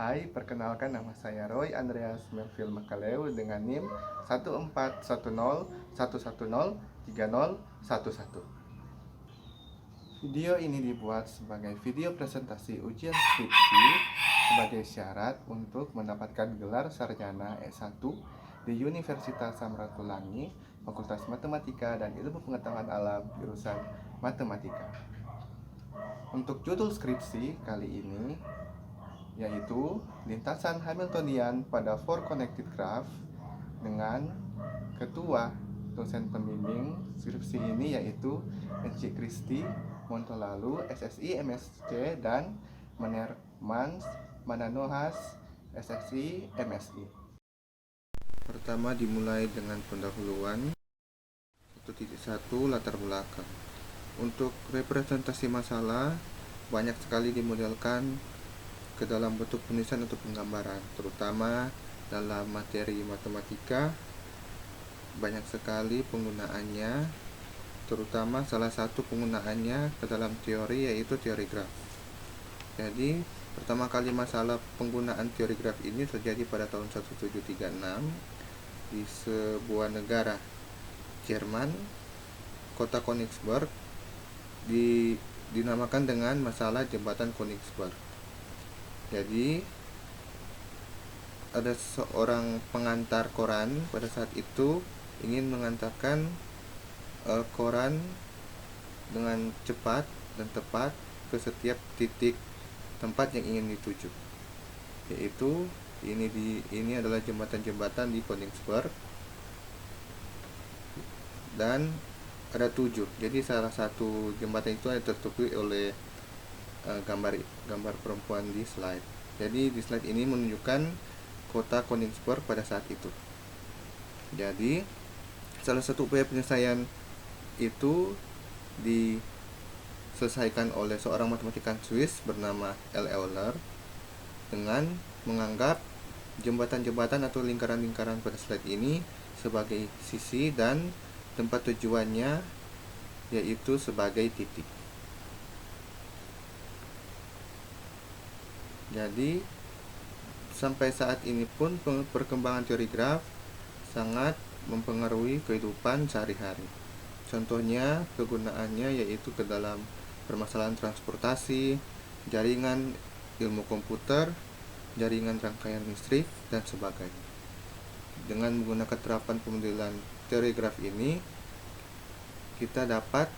Hai, perkenalkan nama saya Roy Andreas Melville Makaleu dengan NIM 14101103011. Video ini dibuat sebagai video presentasi ujian skripsi sebagai syarat untuk mendapatkan gelar sarjana S1 di Universitas Samratulangi, Fakultas Matematika dan Ilmu Pengetahuan Alam, jurusan Matematika. Untuk judul skripsi kali ini yaitu lintasan Hamiltonian pada four connected graph, dengan ketua dosen pembimbing skripsi ini yaitu NC Kristi Montolalu, SSI MSc, dan Manermans Mananohas, SSI MSI. Pertama dimulai dengan pendahuluan 1.1 latar belakang. Untuk representasi masalah banyak sekali dimodelkan ke dalam bentuk penulisan atau penggambaran, terutama dalam materi matematika. Banyak sekali penggunaannya, terutama salah satu penggunaannya ke dalam teori yaitu teori graf. Jadi pertama kali masalah penggunaan teori graf ini terjadi pada tahun 1736 di sebuah negara Jerman, kota Königsberg, dinamakan dengan masalah jembatan Königsberg. Jadi ada seorang pengantar koran pada saat itu ingin mengantarkan koran dengan cepat dan tepat ke setiap titik tempat yang ingin dituju. Yaitu ini adalah jembatan-jembatan di Königsberg dan ada 7. Jadi salah satu jembatan itu ada tertutupi oleh gambar perempuan di slide. Jadi di slide ini menunjukkan kota Königsberg pada saat itu. Jadi salah satu upaya penyelesaian itu diselesaikan oleh seorang matematikawan Swiss bernama L. Euler dengan menganggap jembatan-jembatan atau lingkaran-lingkaran pada slide ini sebagai sisi dan tempat tujuannya yaitu sebagai titik. Jadi sampai saat ini pun perkembangan teori graf sangat mempengaruhi kehidupan sehari-hari. Contohnya kegunaannya yaitu ke dalam permasalahan transportasi, jaringan ilmu komputer, jaringan rangkaian listrik, dan sebagainya. Dengan menggunakan terapan pemodelan teori graf ini, kita dapat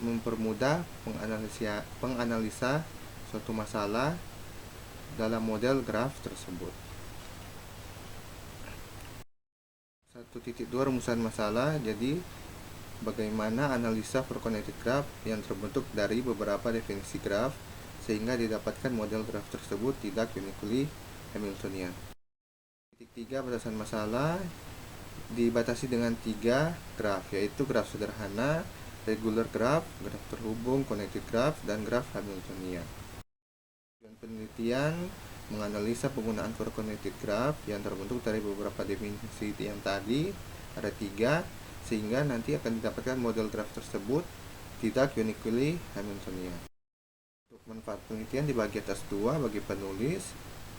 mempermudah penganalisa suatu masalah dalam model graf tersebut. 1.2 rumusan masalah. Jadi bagaimana analisa for connected graph yang terbentuk dari beberapa definisi graf sehingga didapatkan model graf tersebut tidak uniquely Hamiltonian. Titik 3 batasan masalah dibatasi dengan 3 graf, yaitu graf sederhana, regular graph, graf terhubung, connected graph, dan graf Hamiltonian. Tujuan penelitian menganalisa penggunaan for connected graph yang terbentuk dari beberapa definisi yang tadi, ada 3, sehingga nanti akan didapatkan model graf tersebut tidak uniquely Hamiltonian. Untuk manfaat penelitian dibagi atas 2 bagi penulis,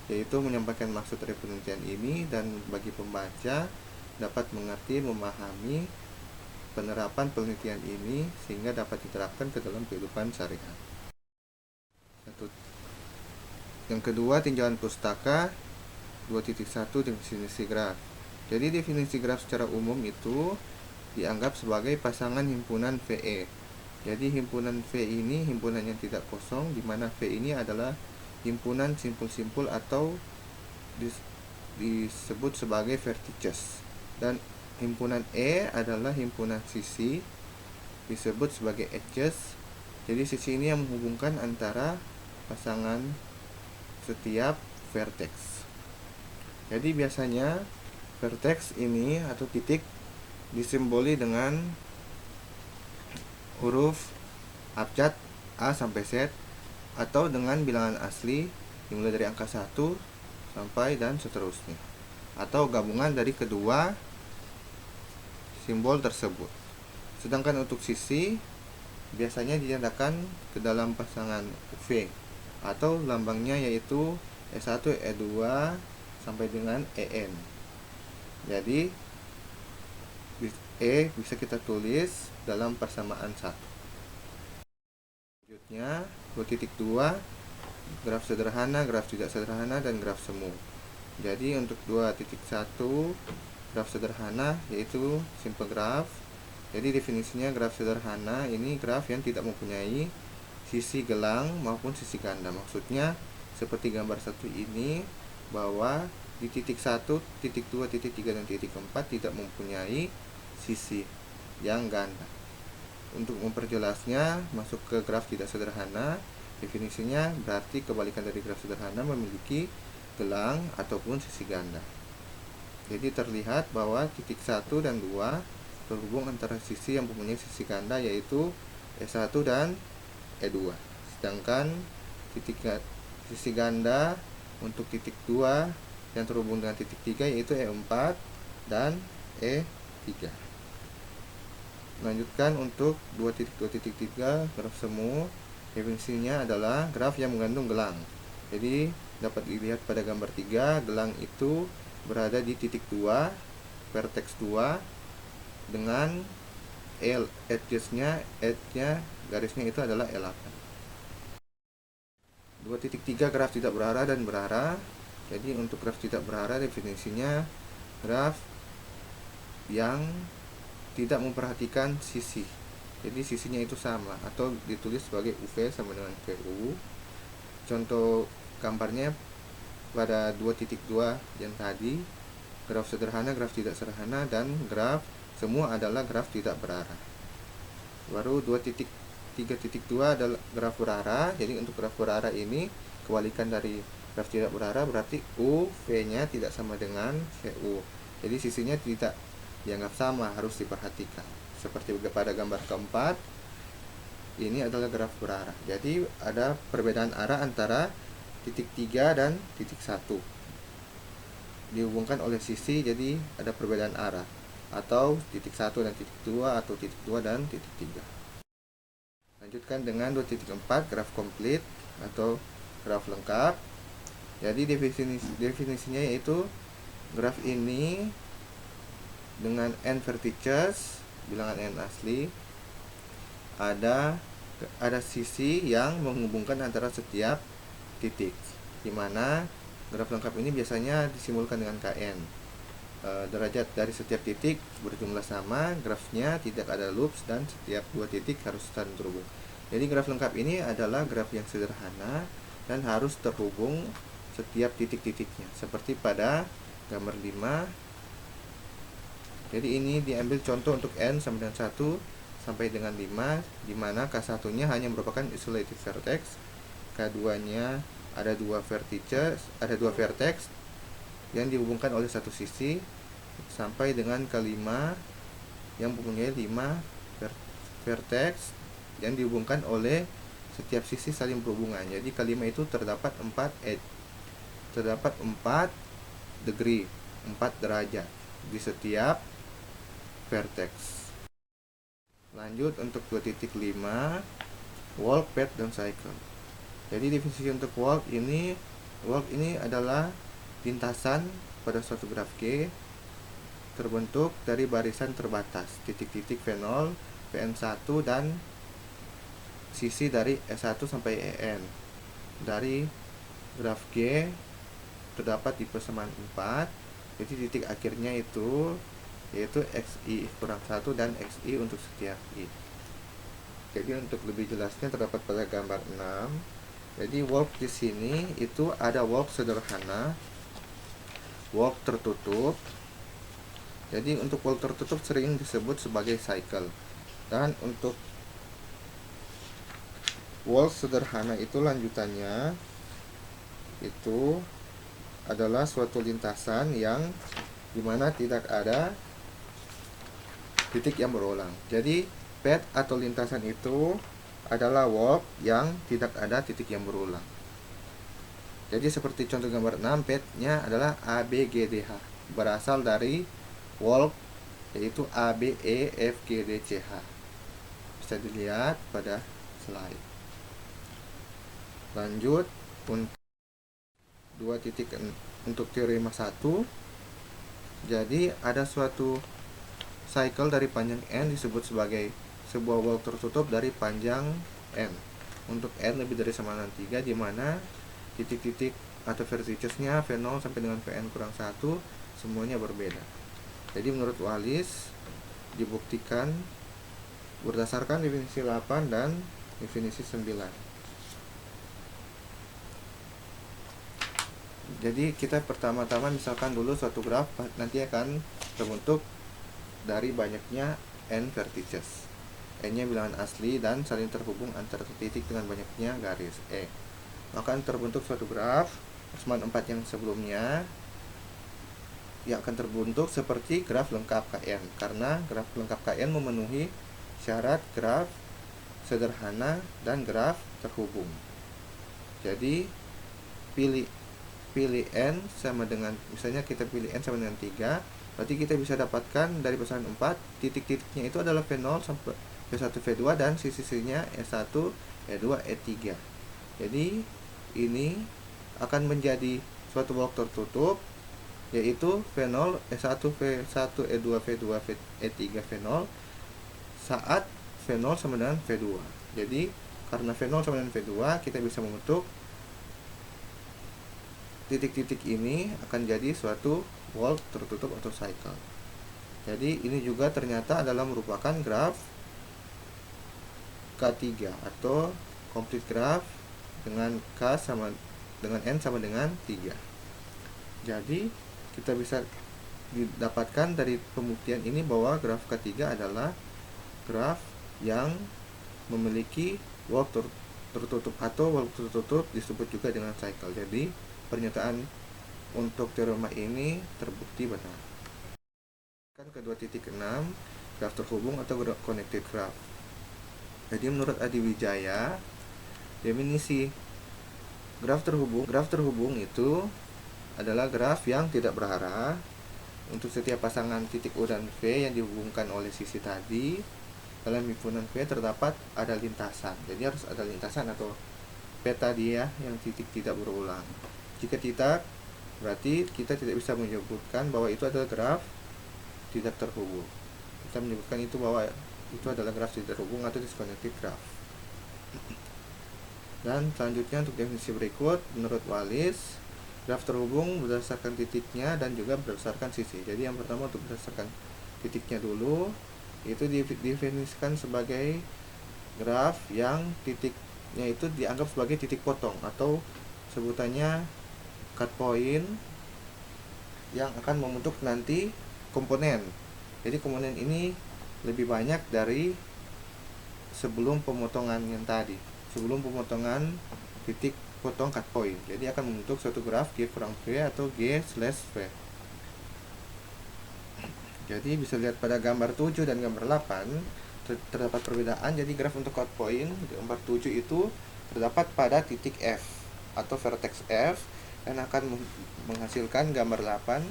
yaitu menyampaikan maksud dari penelitian ini, dan bagi pembaca dapat mengerti, memahami penerapan penelitian ini sehingga dapat diterapkan ke dalam kehidupan sehari-hari. Yang kedua, tinjauan pustaka. 2.1 definisi graf. Jadi definisi graf secara umum itu dianggap sebagai pasangan himpunan VE. Jadi himpunan V ini himpunan yang tidak kosong, di mana V ini adalah himpunan simpul-simpul atau disebut sebagai vertices, dan himpunan E adalah himpunan sisi, disebut sebagai edges. Jadi sisi ini yang menghubungkan antara pasangan setiap vertex. Jadi biasanya vertex ini atau titik disimboli dengan huruf abjad A sampai Z, atau dengan bilangan asli dimulai dari angka 1 sampai dan seterusnya, atau gabungan dari kedua simbol tersebut. Sedangkan untuk sisi biasanya dinyatakan ke dalam pasangan V. atau lambangnya yaitu E1, E2 sampai dengan EN. Jadi E bisa kita tulis dalam persamaan 1. Selanjutnya 2.2 graf sederhana, graf tidak sederhana, dan graf semu. Jadi untuk 2.1 graf sederhana yaitu simple graph. Jadi definisinya graf sederhana ini graf yang tidak mempunyai sisi gelang maupun sisi ganda. Maksudnya seperti gambar 1 ini, bahwa di titik 1, titik 2, titik 3, dan titik 4 tidak mempunyai sisi yang ganda. Untuk memperjelasnya, masuk ke graf tidak sederhana. Definisinya berarti kebalikan dari graf sederhana memiliki gelang ataupun sisi ganda. Jadi terlihat bahwa titik 1 dan 2 terhubung antara sisi yang mempunyai sisi ganda yaitu E1 dan E2. Sedangkan sisi ganda untuk titik 2 yang terhubung dengan titik 3 yaitu E4 dan E3. Lanjutkan untuk 2.2.3 graf semu. Definisinya adalah graf yang mengandung gelang. Jadi dapat dilihat pada gambar 3, gelang itu berada di titik 2, vertex 2 dengan edge-nya garisnya itu adalah E8. 2.3 graf tidak berarah dan berarah. Jadi untuk graf tidak berarah definisinya graf yang tidak memperhatikan sisi. Jadi sisinya itu sama atau ditulis sebagai UV sama dengan VU. Contoh gambarnya pada 2.2 yang tadi, graf sederhana, graf tidak sederhana, dan graf semua adalah graf tidak berarah. Baru 2.3.2 adalah graf berarah. Jadi untuk graf berarah ini kebalikan dari graf tidak berarah, berarti UV-nya tidak sama dengan VU. Jadi sisinya tidak dianggap sama, harus diperhatikan. Seperti pada gambar keempat, ini adalah graf berarah. Jadi ada perbedaan arah antara titik 3 dan titik 1. Dihubungkan oleh sisi, jadi ada perbedaan arah. Atau titik 1 dan titik 2, atau titik 2 dan titik 3. Lanjutkan dengan 2.4 graf komplit atau graf lengkap. Jadi definisinya yaitu graf ini dengan n vertices, bilangan n asli, ada sisi yang menghubungkan antara setiap titik, dimana graf lengkap ini biasanya disimbolkan dengan Kn. Derajat dari setiap titik berjumlah sama, grafnya tidak ada loops, dan setiap dua titik harus saling terhubung. Jadi graf lengkap ini adalah graf yang sederhana dan harus terhubung setiap titik-titiknya, seperti pada gambar 5. Jadi ini diambil contoh untuk n sama dengan 1 sampai dengan 5, di mana K1 nya hanya merupakan isolated vertex, K2 nya ada dua vertex yang dihubungkan oleh satu sisi, sampai dengan K5 yang mempunyai 5 vertex yang dihubungkan oleh setiap sisi saling berhubungan. Jadi K5 itu terdapat 4 edge, terdapat 4 degree, 4 derajat di setiap vertex. Lanjut untuk 2.5 walk, path, dan cycle. Jadi definisi untuk walk ini adalah lintasan pada suatu graf G terbentuk dari barisan terbatas, titik-titik V0, Vn1, dan sisi dari E1 sampai En. Dari graf G terdapat di persamaan 4, jadi titik akhirnya itu yaitu XI kurang 1 dan XI untuk setiap I. Jadi untuk lebih jelasnya terdapat pada gambar 6. Jadi walk di sini itu ada walk sederhana, walk tertutup. Jadi untuk walk tertutup sering disebut sebagai cycle. Dan untuk walk sederhana itu lanjutannya itu adalah suatu lintasan yang dimana tidak ada titik yang berulang. Jadi path atau lintasan itu adalah walk yang tidak ada titik yang berulang. Jadi seperti contoh gambar 6, path-nya adalah ABGDH, berasal dari walk yaitu ABEFGDCH. Bisa dilihat pada slide. Lanjut untuk untuk teorema 1. Jadi ada suatu cycle dari panjang n disebut sebagai sebuah walk tertutup dari panjang n. Untuk n lebih dari sama dengan 3, di mana titik-titik atau verticesnya V0 sampai dengan Vn kurang 1 semuanya berbeda. Jadi menurut Wallis dibuktikan berdasarkan definisi 8 dan definisi 9. Jadi kita pertama-tama misalkan dulu suatu graf nanti akan terbentuk dari banyaknya n vertices. N-nya bilangan asli dan saling terhubung antara titik dengan banyaknya garis E. Maka akan terbentuk suatu graf Rosman 4 yang sebelumnya yang akan terbentuk seperti graf lengkap KN, karena graf lengkap KN memenuhi syarat graf sederhana dan graf terhubung. Jadi pilih n sama dengan, misalnya kita pilih n sama dengan 3, berarti kita bisa dapatkan dari pasangan 4 titik-titiknya itu adalah V0 sampai V1 V2 dan sisi-sisinya E1 E2 E3. Jadi ini akan menjadi suatu blok tertutup, yaitu V0 E1 V1 E2 V2 E3 V0 saat V0 sama dengan V2. Jadi karena V0 sama dengan V2, kita bisa membentuk titik-titik ini akan jadi suatu walk tertutup atau cycle. Jadi ini juga ternyata adalah merupakan graf K3 atau complete graph dengan K sama dengan N sama dengan 3. Jadi kita bisa didapatkan dari pembuktian ini bahwa graf K3 adalah graf yang memiliki walk tertutup atau walk tertutup disebut juga dengan cycle. Jadi pernyataan untuk teorema ini terbukti benar. Kan kedua titik 6, graf terhubung atau connected graph. Jadi menurut Adi Wijaya, definisi graf terhubung itu adalah graf yang tidak berarah. Untuk setiap pasangan titik U dan V yang dihubungkan oleh sisi tadi, dalam himpunan V terdapat ada lintasan. Jadi harus ada lintasan atau peta dia yang titik tidak berulang. Jika tidak, berarti kita tidak bisa menyebutkan bahwa itu adalah graf tidak terhubung. Kita menyebutkan itu bahwa itu adalah graf tidak terhubung atau disconnected graph. Dan selanjutnya untuk definisi berikut, menurut Wallis, graf terhubung berdasarkan titiknya dan juga berdasarkan sisi. Jadi yang pertama untuk berdasarkan titiknya dulu, itu didefinisikan sebagai graf yang titiknya itu dianggap sebagai titik potong atau sebutannya cut point yang akan membentuk nanti komponen. Jadi komponen ini lebih banyak dari sebelum pemotongan yang tadi, sebelum pemotongan titik potong cut point. Jadi akan membentuk suatu graf G kurang V atau G/V. Jadi bisa lihat pada gambar 7 dan gambar 8 terdapat perbedaan. Jadi graf untuk cut point di gambar 7 itu terdapat pada titik F atau vertex F dan akan menghasilkan gambar 8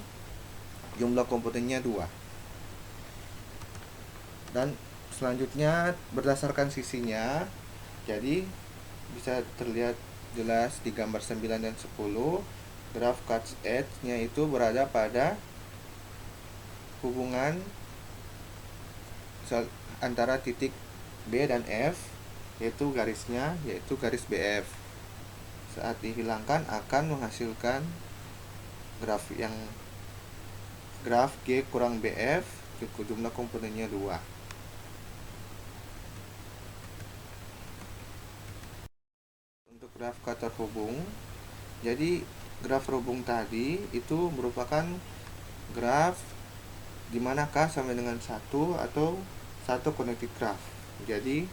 jumlah komponennya 2. Dan selanjutnya berdasarkan sisinya, jadi bisa terlihat jelas di gambar 9 dan 10, graf cut edge-nya itu berada pada hubungan antara titik B dan F, yaitu garisnya, yaitu garis BF. Saat dihilangkan akan menghasilkan graf G kurang BF, jumlah komponennya 2. Untuk graf K terhubung, jadi graf terhubung tadi itu merupakan graf di mana K sama dengan 1 atau satu connected graph. Jadi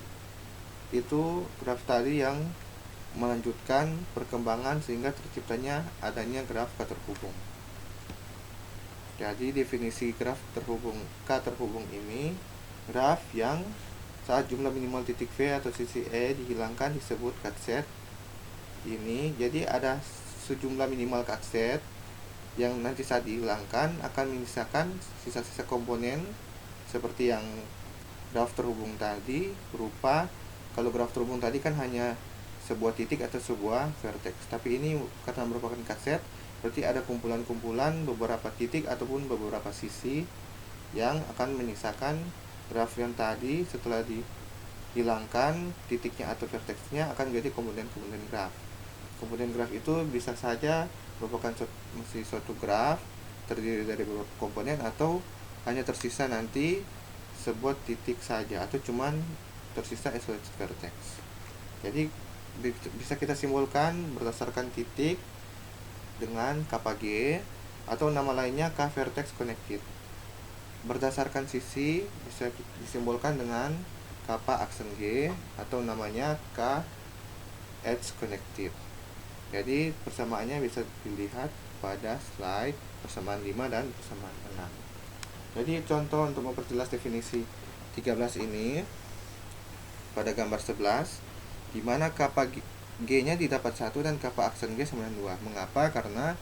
itu graf tadi yang melanjutkan perkembangan sehingga terciptanya adanya graf K terhubung. Jadi definisi graf terhubung K terhubung ini graf yang saat jumlah minimal titik V atau sisi E dihilangkan disebut cut set ini. Jadi ada sejumlah minimal cut set yang nanti saat dihilangkan akan menyisakan sisa-sisa komponen seperti yang graf terhubung tadi, berupa kalau graf terhubung tadi kan hanya sebuah titik atau sebuah vertex. Tapi ini karena merupakan kaset, berarti ada kumpulan-kumpulan beberapa titik ataupun beberapa sisi yang akan menyisakan graf yang tadi. Setelah dihilangkan titiknya atau vertexnya, akan jadi komponen-komponen graf. Komponen graf itu bisa saja merupakan suatu graf terdiri dari beberapa komponen, atau hanya tersisa nanti sebuah titik saja, atau cuman tersisa isolated vertex. Jadi bisa kita simbolkan berdasarkan titik dengan kappa G, atau nama lainnya K vertex connected. Berdasarkan sisi bisa disimbolkan dengan kappa aksen G, atau namanya K edge connected. Jadi persamaannya bisa dilihat pada slide persamaan 5 dan persamaan 6. Jadi contoh untuk memperjelas definisi 13 ini pada gambar 11, di mana kappa G-nya didapat 1 dan kappa aksen G sama dengan 2. Mengapa? Karena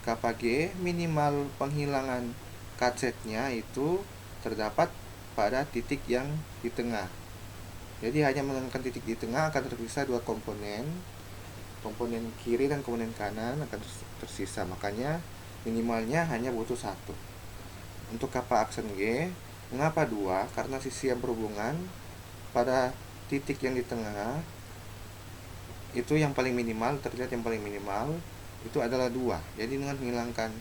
kappa G minimal penghilangan kasetnya itu terdapat pada titik yang di tengah. Jadi hanya menggunakan titik di tengah akan tersisa dua komponen kiri dan komponen kanan akan tersisa. Makanya minimalnya hanya butuh 1. Untuk kappa aksen G, mengapa 2? Karena sisi yang berhubungan pada titik yang di tengah itu yang paling minimal, terlihat yang paling minimal itu adalah 2. Jadi dengan menghilangkan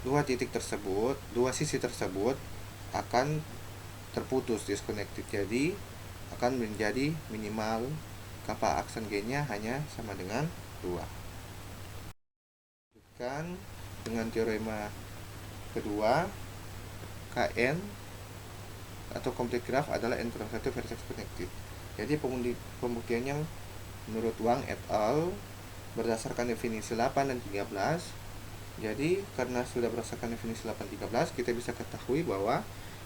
dua titik tersebut, dua sisi tersebut akan terputus, disconnected. Jadi akan menjadi minimal kappa aksen G-nya hanya sama dengan 2. Lanjutkan dengan teorema kedua, KN atau complete graph adalah N-1 vertex connected. Jadi pembuktiannya menurut Wang et al. Berdasarkan definisi 8 dan 13. Jadi karena sudah berdasarkan definisi 8 dan 13, kita bisa ketahui bahwa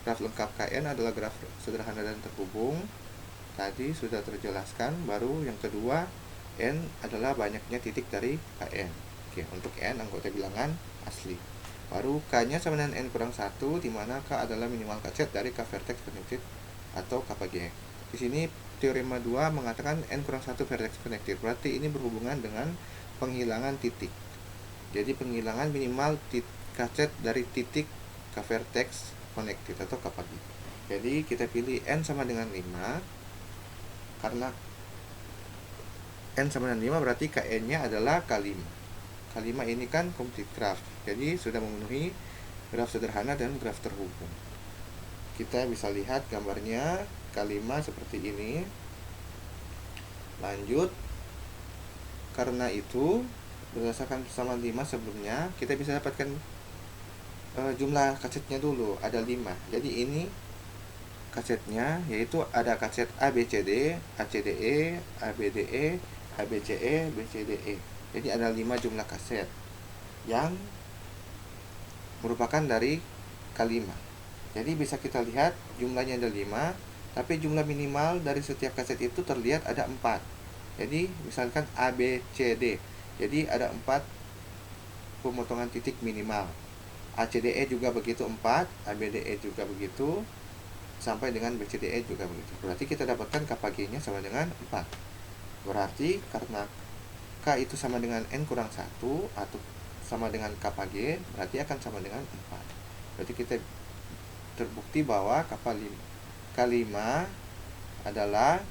graf lengkap KN adalah graf sederhana dan terhubung. Tadi sudah terjelaskan. Baru yang kedua, N adalah banyaknya titik dari KN. Oke, untuk N anggota bilangan asli. Baru K-nya sama dengan N kurang 1, di mana K adalah minimal kaset dari K vertex connected atau kappa G. Di sini teorema 2 mengatakan N kurang 1 vertex connected. Berarti ini berhubungan dengan penghilangan titik. Jadi penghilangan minimal kaset dari titik K vertex connected atau kappa G. Jadi kita pilih N sama dengan 5. Karena N sama dengan 5 berarti KN-nya adalah K5. K5 ini kan complete graph. Jadi sudah memenuhi graf sederhana dan graf terhubung. Kita bisa lihat gambarnya K5 seperti ini. Lanjut, karena itu berdasarkan persamaan 5 sebelumnya, kita bisa dapatkan jumlah kasetnya dulu. Ada 5. Jadi ini kasetnya, yaitu ada kaset ABCD, ACDE, ABDE, ABCE, BCDE. Jadi ada 5 jumlah kaset yang merupakan dari K5. Jadi bisa kita lihat jumlahnya ada 5, tapi jumlah minimal dari setiap kaset itu terlihat ada 4. Jadi misalkan ABCD, jadi ada 4 pemotongan titik minimal. ACDE juga begitu 4, ABDE juga begitu, sampai dengan BCDE juga begitu. Berarti kita dapatkan kappa G-nya sama dengan 4. Berarti karena K itu sama dengan N kurang 1 atau sama dengan kappa G, berarti akan sama dengan 4. Berarti kita terbukti bahwa K5 adalah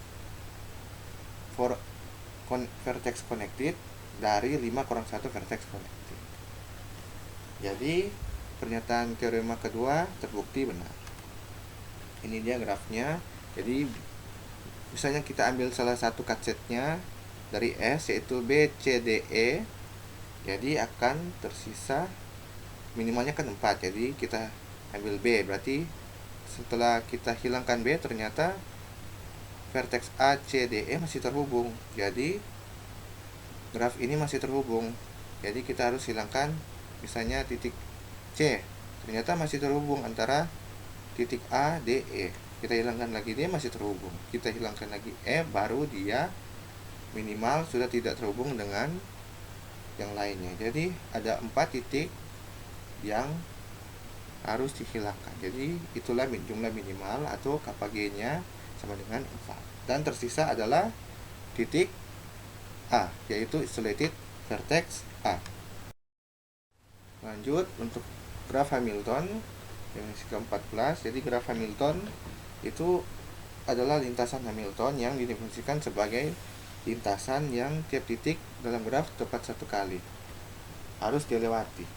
vertex connected dari 5 kurang 1 vertex connected. Jadi pernyataan teorema kedua terbukti benar. Ini dia grafnya. Jadi misalnya kita ambil salah satu kasetnya dari S, yaitu BCDE, jadi akan tersisa minimalnya kan 4. Jadi kita ambil B. Berarti setelah kita hilangkan B, ternyata vertex ACDE masih terhubung. Jadi graf ini masih terhubung. Jadi kita harus hilangkan misalnya titik C. Ternyata masih terhubung antara titik A, D, E. Kita hilangkan lagi, dia masih terhubung. Kita hilangkan lagi E, baru dia minimal sudah tidak terhubung dengan yang lainnya. Jadi ada 4 titik yang harus dihilangkan. Jadi itulah jumlah minimal atau kappa G-nya sama dengan 4. Dan tersisa adalah titik A, yaitu isolated vertex A. Lanjut untuk graf Hamilton definisi ke-14. Jadi graf Hamilton itu adalah lintasan Hamilton yang didefinisikan sebagai lintasan yang tiap titik dalam graf tepat satu kali harus dilewati.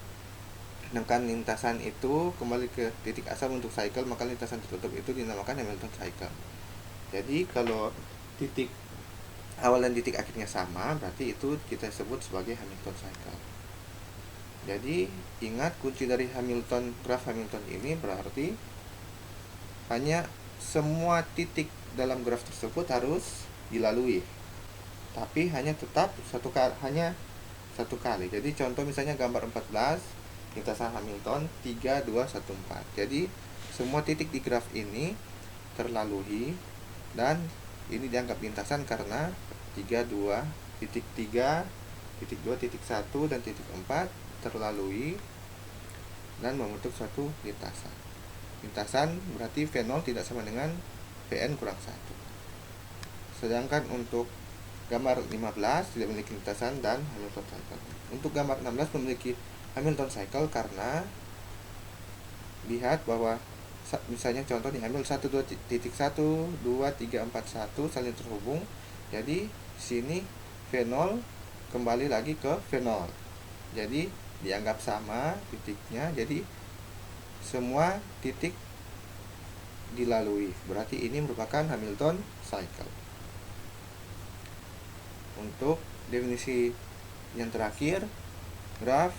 Sedangkan lintasan itu kembali ke titik asal untuk cycle, maka lintasan tertutup itu dinamakan Hamilton cycle. Jadi kalau titik awal dan titik akhirnya sama, berarti itu kita sebut sebagai Hamilton cycle. Jadi ingat kunci dari graf Hamilton ini berarti hanya semua titik dalam graf tersebut harus dilalui, tapi hanya tetap hanya satu kali. Jadi contoh misalnya gambar 14, lintasan Hamilton 3, 2, 1, 4. Jadi semua titik di graf ini terlalui, dan ini dianggap lintasan karena 3, 2, titik 3, titik 2, titik 1, dan titik 4 terlalui dan membentuk suatu lintasan. Lintasan berarti V0 tidak sama dengan Vn kurang 1. Sedangkan untuk gambar 15 tidak memiliki lintasan dan Hamilton cycle. Untuk gambar 16 memiliki Hamilton cycle karena lihat bahwa misalnya contoh diambil 1, 2, titik 1, 2, 3, 4, 1 saling terhubung. Jadi sini V0 kembali lagi ke V0. Jadi dianggap sama titiknya, jadi semua titik dilalui. Berarti ini merupakan Hamilton cycle. Untuk definisi yang terakhir, graf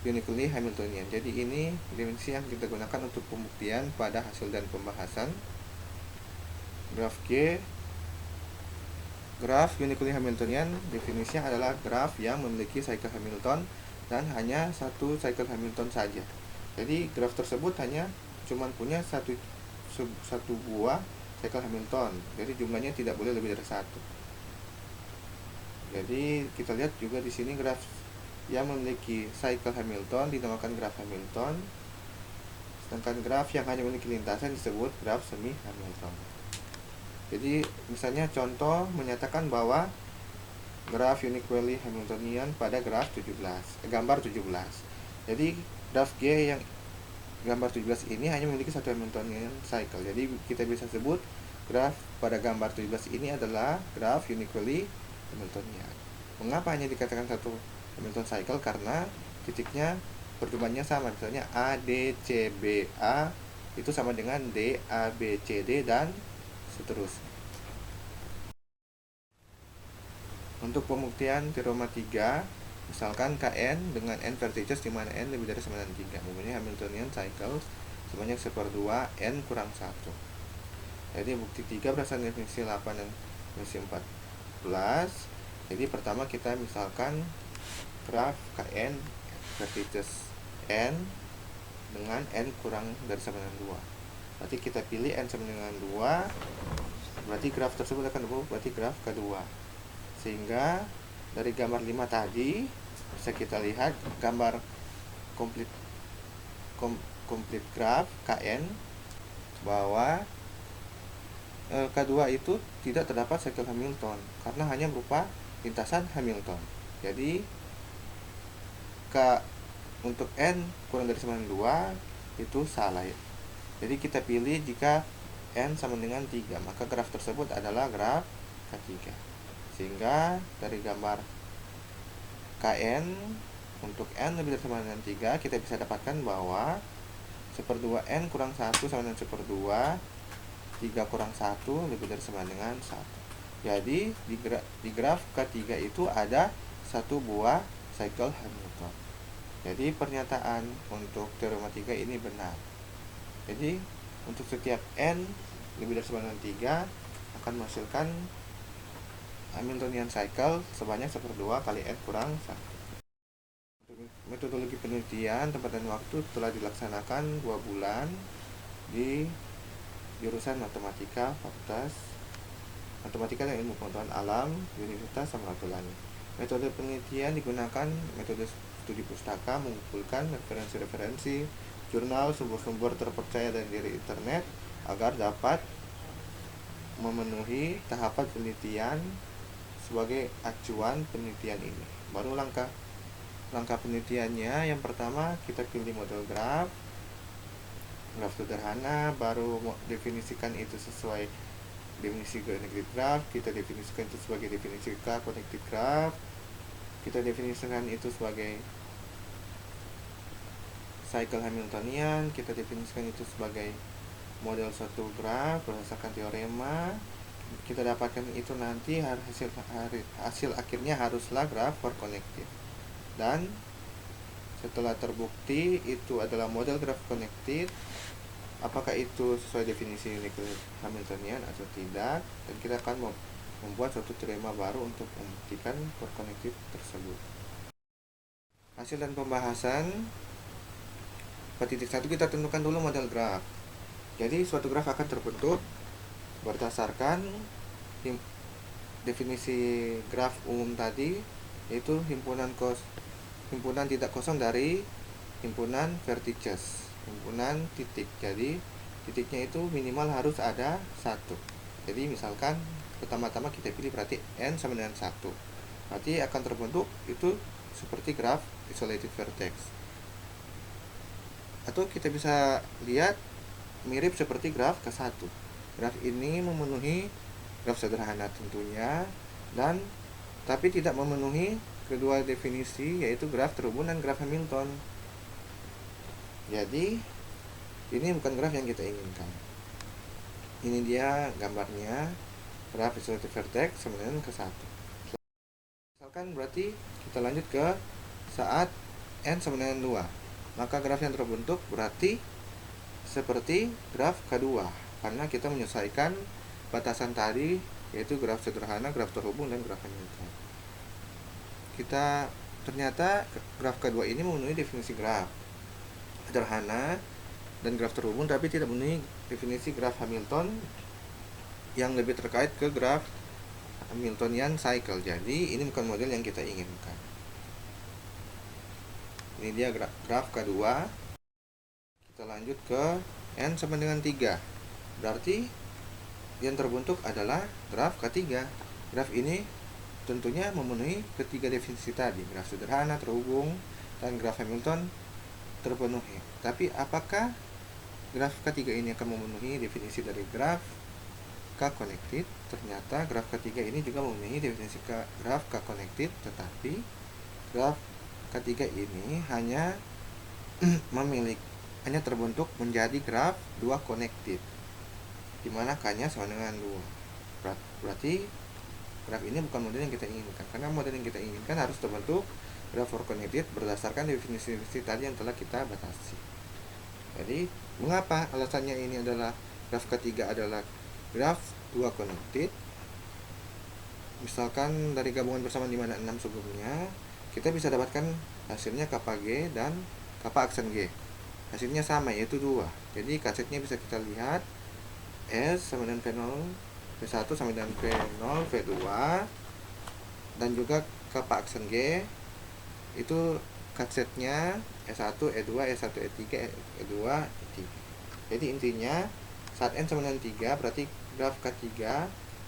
uniquely Hamiltonian. Jadi ini definisi yang kita gunakan untuk pembuktian pada hasil dan pembahasan. Graf G, graf uniquely Hamiltonian definisinya adalah graf yang memiliki cycle Hamilton dan hanya satu cycle Hamilton saja. Jadi graf tersebut hanya cuman punya satu buah cycle Hamilton. Jadi jumlahnya tidak boleh lebih dari satu. Jadi kita lihat juga di sini graf yang memiliki cycle Hamilton dinamakan graf Hamilton. Sedangkan graf yang hanya memiliki lintasan disebut graf semi Hamilton. Jadi misalnya contoh menyatakan bahwa graf uniquely Hamiltonian pada gambar 17. Jadi graf G yang gambar 17 ini hanya memiliki satu Hamiltonian cycle. Jadi kita bisa sebut graf pada gambar 17 ini adalah graf uniquely Hamiltonian. Mengapa hanya dikatakan satu Hamilton cycle? Karena titiknya pertemuannya sama. Misalnya A, D, C, B, A itu sama dengan D, A, B, C, D, dan seterusnya. Untuk pembuktian teorema 3, misalkan Kn dengan n vertices di mana n lebih dari sama dengan 3, mempunyai Hamiltonian cycle sebanyak 1/2 n kurang 1. Jadi bukti 3 berdasarkan definisi 8 dan definisi 14. Jadi pertama kita misalkan graf Kn vertices n dengan n kurang dari sama dengan 2. Berarti kita pilih n sama dengan 2, berarti graf tersebut akan berarti graf kedua. Sehingga dari gambar 5 tadi bisa kita lihat gambar complete graf Kn bahwa K2 itu tidak terdapat cycle Hamilton karena hanya berupa lintasan Hamilton. Jadi untuk n kurang dari sama dengan 2 itu salah ya. Jadi kita pilih jika n sama dengan 3, maka graf tersebut adalah graf K3. Sehingga dari gambar Kn untuk n lebih dari sama dengan 3, kita bisa dapatkan bahwa 1/2 n kurang 1 sama dengan 1/2 3 kurang 1 lebih dari sama dengan 1. Jadi di graf K3 itu ada satu buah cycle Hamilton. Jadi pernyataan untuk teorema 3 ini benar. Jadi untuk setiap n lebih dari sama dengan 3 akan menghasilkan Hamiltonian cycle sebanyak 1/2 kali n kurang 1. Untuk metodologi penelitian, tempat dan waktu telah dilaksanakan 2 bulan di jurusan Matematika Fakultas Matematika dan Ilmu Pengetahuan Alam Universitas Samratulangi. Metode penelitian digunakan metode studi pustaka, mengumpulkan referensi-referensi, jurnal, sumber-sumber terpercaya dari internet agar dapat memenuhi tahapan penelitian sebagai acuan penelitian ini. Baru langkah penelitiannya, yang pertama kita pilih model graf sederhana, baru definisikan itu sesuai definisi connected graph. Kita definisikan itu sebagai definisi connected graph. Kita definisikan itu sebagai cycle Hamiltonian. Kita definisikan itu sebagai model suatu graf berdasarkan teorema. Kita dapatkan itu nanti hasil akhirnya haruslah graf for connected. Dan setelah terbukti itu adalah model graf connected, apakah itu sesuai definisi Hamiltonian atau tidak, dan kita akan membuat suatu teorema baru untuk membuktikan for connected tersebut. Hasil dan pembahasan. Pada titik 1 kita tentukan dulu model graf. Jadi suatu graf akan terbentuk berdasarkan definisi graf umum tadi, yaitu himpunan tidak kosong dari himpunan vertices, himpunan titik. Jadi titiknya itu minimal harus ada 1. Jadi misalkan pertama-tama kita pilih berarti n sama dengan 1. Berarti akan terbentuk itu seperti graf isolated vertex. Atau kita bisa lihat mirip seperti graf ke-1. Graf ini memenuhi graf sederhana tentunya, tapi tidak memenuhi kedua definisi, yaitu graf terhubung dan graf Hamilton. Jadi ini bukan graf yang kita inginkan. Ini dia gambarnya, graf isolated vertex sama dengan ke-1. Misalkan berarti kita lanjut ke saat n sama dengan 2. Maka graf yang terbentuk berarti seperti graf K2, karena kita menyesuaikan batasan tadi, yaitu graf sederhana, graf terhubung, dan graf Hamilton. Ternyata graf K2 ini memenuhi definisi graf sederhana dan graf terhubung, tapi tidak memenuhi definisi graf Hamilton yang lebih terkait ke graf Hamiltonian cycle. Jadi ini bukan model yang kita inginkan. Ini dia graf K2. Kita lanjut ke n sama dengan 3. Berarti yang terbentuk adalah graf K3. Graf ini tentunya memenuhi ketiga definisi tadi, graf sederhana, terhubung, dan graf Hamilton terpenuhi. Tapi apakah graf K3 ini akan memenuhi definisi dari graf K-connected? Ternyata graf K3 ini juga memenuhi definisi graf K-connected, tetapi graf K3 ini hanya hanya terbentuk menjadi graf 2 connected, dimana K-nya sama dengan 2. Berarti graf ini bukan model yang kita inginkan, karena model yang kita inginkan harus terbentuk graf for connected berdasarkan definisi tadi yang telah kita batasi. Jadi mengapa alasannya ini adalah graf K3 adalah graf 2 connected? Misalkan dari gabungan bersama 5 dan 6 sebelumnya, kita bisa dapatkan hasilnya kappa G dan kappa aksen G. Hasilnya sama, yaitu 2. Jadi kasetnya bisa kita lihat S sama dengan V0, V1 sama dengan V0, V2, dan juga kappa aksen G itu kasetnya S1, E2, E1, E3, E2, E3. Jadi intinya saat N sama dengan 3 berarti graf K3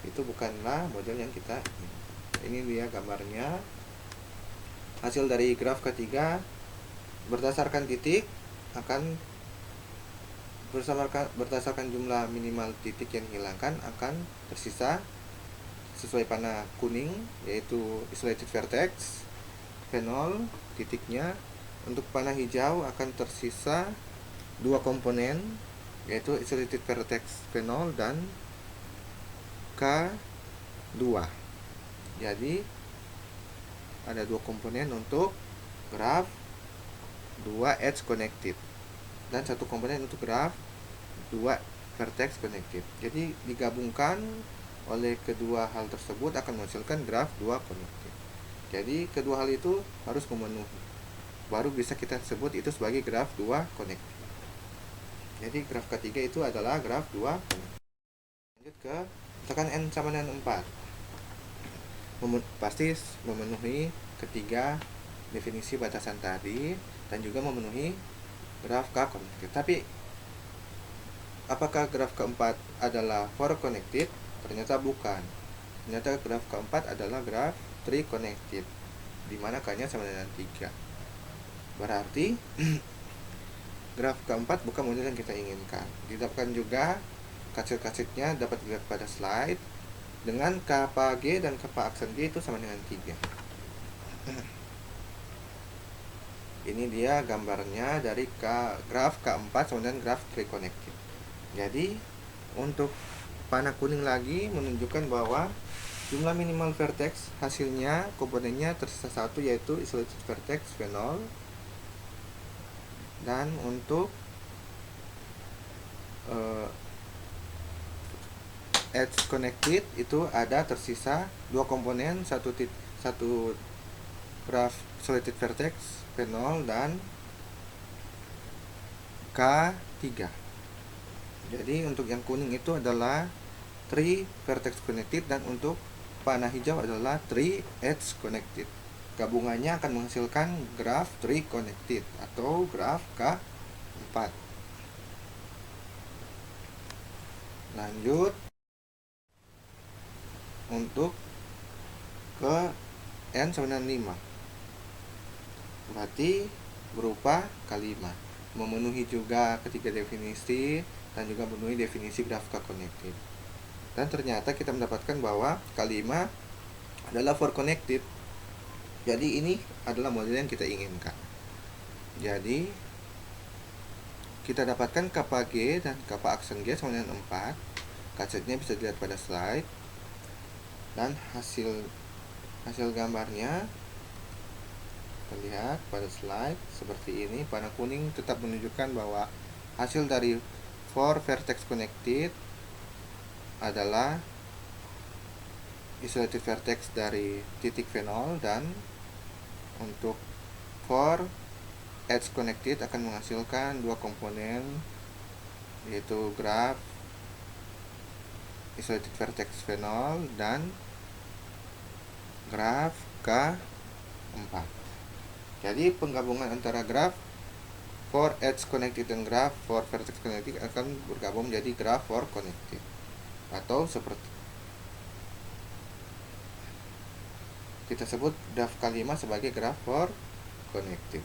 itu bukanlah model yang kita inginkan. Ini dia gambarnya. Hasil dari graf K3 berdasarkan titik akan berdasarkan jumlah minimal titik yang dihilangkan akan tersisa sesuai panah kuning, yaitu isolated vertex V0 titiknya. Untuk panah hijau akan tersisa 2 komponen, yaitu isolated vertex V0 dan K2. Jadi ada 2 komponen untuk graf 2 edge connected dan 1 komponen untuk graf 2 vertex connected. Jadi digabungkan oleh kedua hal tersebut akan menghasilkan graf 2 connected. Jadi kedua hal itu harus memenuhi, baru bisa kita sebut itu sebagai graf 2 connected. Jadi graf K3 itu adalah graf 2 connected. Lanjut ke misalkan n sama dengan 4. Pasti memenuhi ketiga definisi batasan tadi dan juga memenuhi graf K-connected. Tapi apakah graf keempat adalah for connected? Ternyata bukan. Ternyata graf keempat adalah graf triconnected, di mana K-nya sama dengan 3. Berarti graf keempat bukan model yang kita inginkan. Didapatkan juga kaset-kasetnya dapat dilihat pada slide dengan kappa G dan kappa aksen G itu sama dengan 3. Ini dia gambarnya dari graf K4 sama dengan graf triconnected. Jadi untuk panah kuning lagi menunjukkan bahwa jumlah minimal vertex hasilnya komponennya tersisa satu, yaitu isolated vertex phenol. Dan untuk edge connected itu ada tersisa dua komponen, satu graf isolated vertex phenol dan K3. Jadi untuk yang kuning itu adalah 3 vertex connected, dan untuk panah hijau adalah 3 edge connected. Gabungannya akan menghasilkan graf triconnected atau graf K4. Lanjut untuk ke N sama dengan 5. Berarti berupa K5. Memenuhi juga ketiga definisi dan juga memenuhi definisi graf K-connected. Dan ternyata kita mendapatkan bahwa K5 adalah 4 connected. Jadi ini adalah model yang kita inginkan. Jadi kita dapatkan kappa G dan kappa aksen G sama dengan 4. Kasetnya bisa dilihat pada slide. Dan hasil gambarnya terlihat pada slide seperti ini. Panah kuning tetap menunjukkan bahwa hasil dari 4 vertex connected adalah isolated vertex dari titik phenol, dan untuk 4 edge connected akan menghasilkan dua komponen, yaitu graf isolated vertex phenol dan graf K4. Jadi penggabungan antara graf 4 edge connected dan graf 4 vertex connected akan bergabung menjadi graf 4 connected, atau seperti kita sebut graf K5 sebagai graf 4 connected.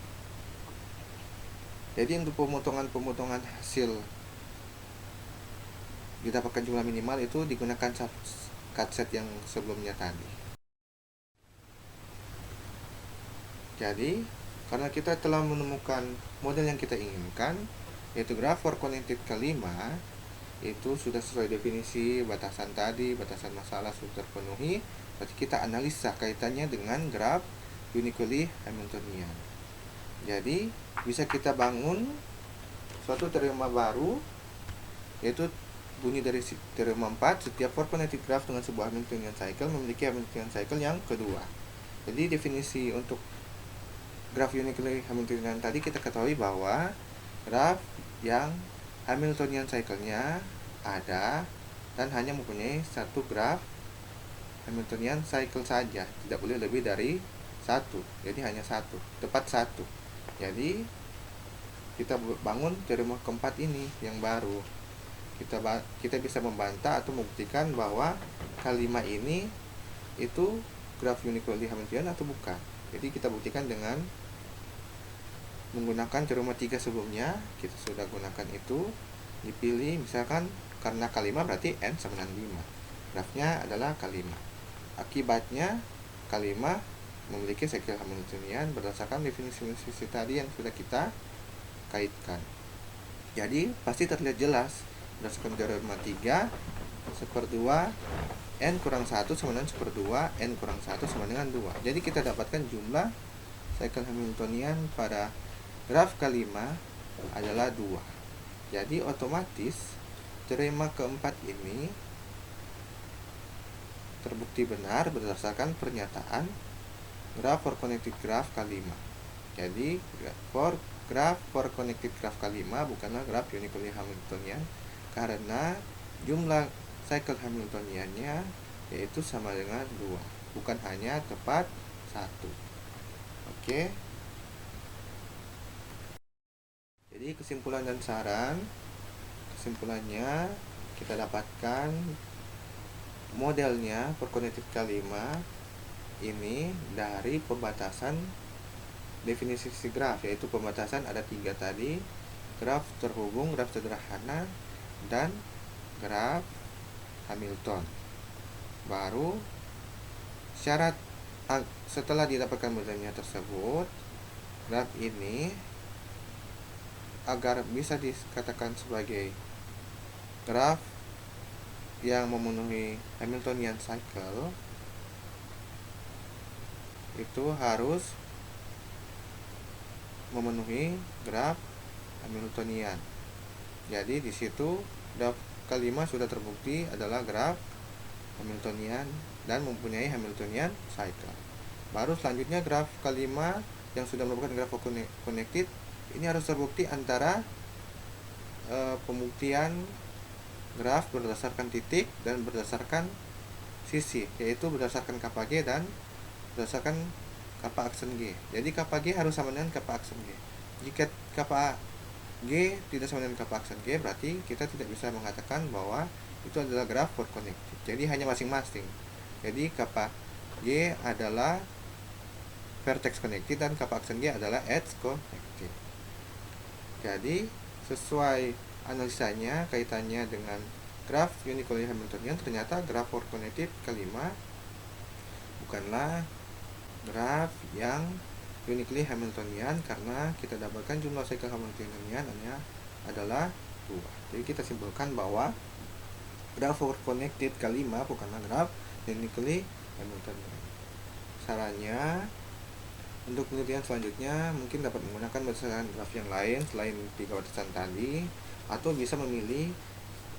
Jadi untuk pemotongan hasil didapatkan jumlah minimal itu digunakan cutset yang sebelumnya tadi. Jadi karena kita telah menemukan model yang kita inginkan, yaitu graf 4 connected K5, itu sudah sesuai definisi batasan tadi, batasan masalah sudah terpenuhi. Berarti kita analisa kaitannya dengan graf uniquely Hamiltonian. Jadi bisa kita bangun suatu teorema baru, yaitu bunyi dari teorema 4, setiap 4 connected graph dengan sebuah Hamiltonian cycle memiliki Hamiltonian cycle yang kedua. Jadi definisi untuk graf uniquely Hamiltonian tadi kita ketahui bahwa graf yang Hamiltonian cycle-nya ada dan hanya mempunyai satu graf Hamiltonian cycle saja, tidak boleh lebih dari satu. Jadi hanya satu, tepat satu. Jadi kita bangun teorema keempat ini yang baru. Kita bisa membantah atau membuktikan bahwa K5 ini itu graf uniquely Hamiltonian atau bukan. Jadi kita buktikan dengan menggunakan teorema 3 sebelumnya. Kita sudah gunakan itu, dipilih misalkan karena K5 berarti N sama dengan 5. Grafnya adalah K5. Akibatnya K5 memiliki cycle Hamiltonian berdasarkan definisi tadi yang sudah kita kaitkan. Jadi pasti terlihat jelas berdasarkan teorema 3, 1/2 N kurang 1 sama dengan 1/2 N kurang 1 sama dengan 2. Jadi kita dapatkan jumlah cycle Hamiltonian pada graf K5 adalah 2. Jadi otomatis teorema keempat ini terbukti benar berdasarkan pernyataan graf for connected graph K5. Jadi graf for connected graph K5 bukanlah graf uniquely Hamiltonian karena jumlah cycle Hamiltoniannya yaitu sama dengan 2, bukan hanya tepat 1. Oke. Jadi kesimpulan dan saran. Kesimpulannya kita dapatkan modelnya Perconnected K5 ini dari pembatasan definisi graf, yaitu pembatasan ada 3 tadi: graf terhubung, graf sederhana, dan graf Hamilton. Baru syarat setelah didapatkan modelnya tersebut, graf ini agar bisa dikatakan sebagai graf yang memenuhi Hamiltonian cycle itu harus memenuhi graf Hamiltonian. Jadi di situ graf kelima sudah terbukti adalah graf Hamiltonian dan mempunyai Hamiltonian cycle. Baru selanjutnya graf kelima yang sudah merupakan graf connected ini harus terbukti antara pembuktian graf berdasarkan titik dan berdasarkan sisi, yaitu berdasarkan kappa G dan berdasarkan kappa aksen G. Jadi kappa G harus sama dengan kappa aksen G. Jika kappa G tidak sama dengan kappa aksen G, berarti kita tidak bisa mengatakan bahwa itu adalah graf connected. Jadi hanya masing-masing. Jadi kappa G adalah vertex connected dan kappa aksen G adalah edge connected. Jadi sesuai analisanya kaitannya dengan graf uniquely Hamiltonian, ternyata graf connected kelima bukanlah graf yang uniquely Hamiltonian karena kita dapatkan jumlah cycle Hamiltonian hanya adalah 2. Jadi kita simpulkan bahwa graf connected kelima bukanlah graf uniquely Hamiltonian. Sarannya untuk penelitian selanjutnya mungkin dapat menggunakan batasan graf yang lain selain 3 batasan tadi, atau bisa memilih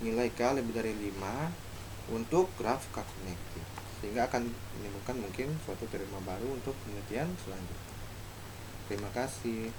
nilai K lebih dari 5 untuk graf K connected, sehingga akan menimbulkan mungkin suatu teorema baru untuk penelitian selanjutnya. Terima kasih.